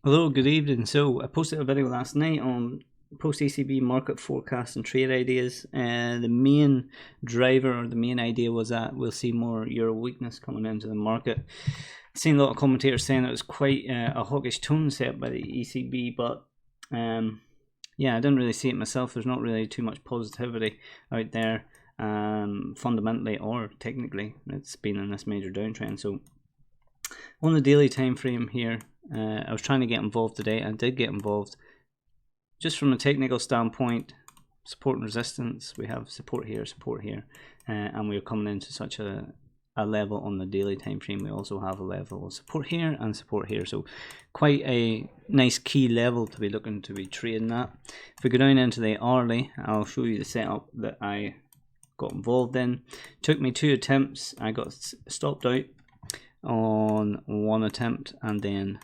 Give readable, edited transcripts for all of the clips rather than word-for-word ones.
Hello, good evening. So I posted a video last night on post-ECB market forecast and trade ideas. The main driver or the main idea was that we'll see more euro weakness coming into the market. I've seen a lot of commentators saying it was quite a hawkish tone set by the ECB, but yeah, I didn't really see it myself. There's not really too much positivity out there, fundamentally or technically. It's been in this major downtrend. So on the daily time frame here, I was trying to get involved today. I did get involved. Just from a technical standpoint, support and resistance, we have support here, and we're coming into such a level on the daily time frame. We also have a level of support here and support here, so quite a nice key level to be looking to be trading at. If we go down into the hourly, I'll show you the setup that I got involved in. Took me 2 attempts. I got stopped out on 1 attempt and then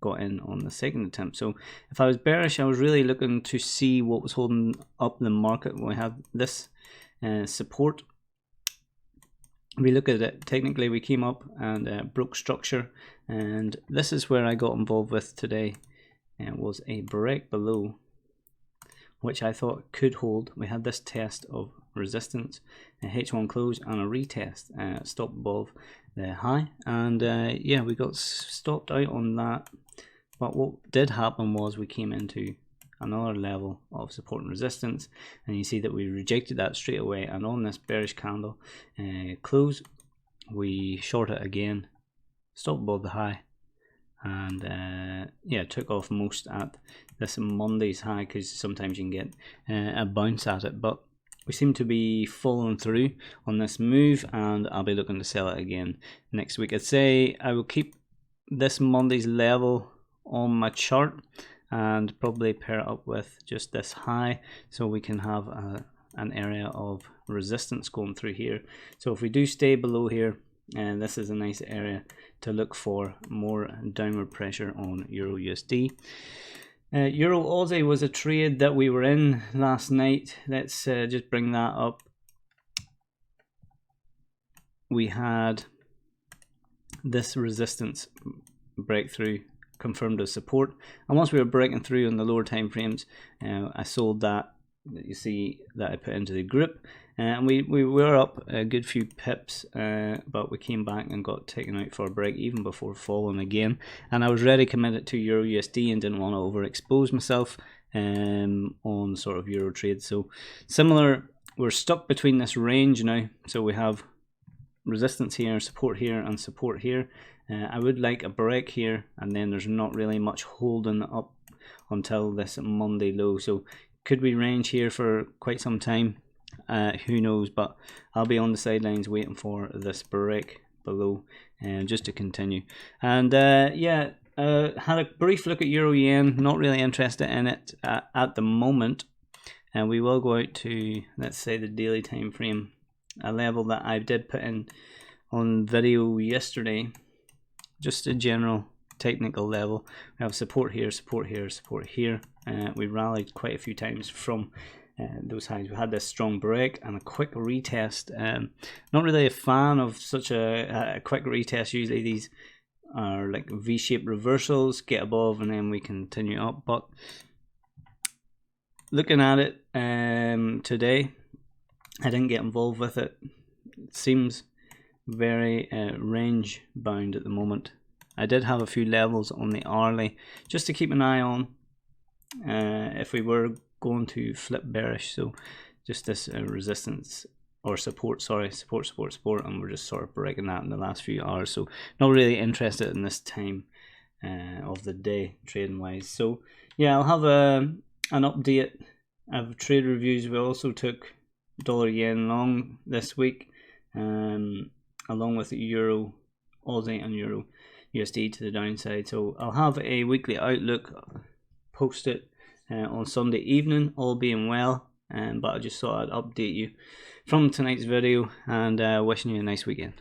got in on the 2nd attempt. So if I was bearish, I was really looking to see what was holding up the market. We have this support. We look at it technically, we came up and broke structure, and this is where I got involved with today. It was a break below, which I thought could hold. We had this test of resistance, a H1 close and a retest, stop above the high, and yeah, we got stopped out on that. But what did happen was we came into another level of support and resistance, and you see that we rejected that straight away, and on this bearish candle close, we short it again, stop above the high, and yeah, took off most at this Monday's high, because sometimes you can get a bounce at it, but we seem to be following through on this move, and I'll be looking to sell it again next week. I'd say I will keep this Monday's level on my chart and probably pair it up with just this high, so we can have an area of resistance going through here. So if we do stay below here, and this is a nice area to look for more downward pressure on Euro USD. Euro Aussie was a trade that we were in last night. Let's just bring that up. We had this resistance breakthrough confirmed as support, and once we were breaking through on the lower time frames, I sold that. You see that I put into the group, and we were up a good few pips, but we came back and got taken out for a break even before falling again, and I was ready committed to Euro USD and didn't want to overexpose myself on sort of Euro trade. So similar, we're stuck between this range now, so we have resistance here, support here, and support here. I would like a break here, and then there's not really much holding up until this Monday low. So could we range here for quite some time? Who knows, but I'll be on the sidelines waiting for this break below, and just to continue. And yeah, had a brief look at Euro Yen, not really interested in it at the moment, and we will go out to, let's say, the daily time frame, a level that I did put in on video yesterday, just a general technical level. We have support here, support here, support here. We rallied quite a few times from those highs. We had this strong break and a quick retest. Not really a fan of such a quick retest. Usually these are like V-shaped reversals, get above and then we continue up. But looking at it today, I didn't get involved with it. It seems very range bound at the moment. I did have a few levels on the hourly just to keep an eye on if we were going to flip bearish. So just this resistance or support, sorry, support, and we're just sort of breaking that in the last few hours. So not really interested in this time of the day trading wise. So yeah, I'll have an update of trade reviews. We also took dollar yen long this week, along with Euro Aussie and Euro USD to the downside. So I'll have a weekly outlook posted on Sunday evening, all being well, but I just thought I'd update you from tonight's video, and wishing you a nice weekend.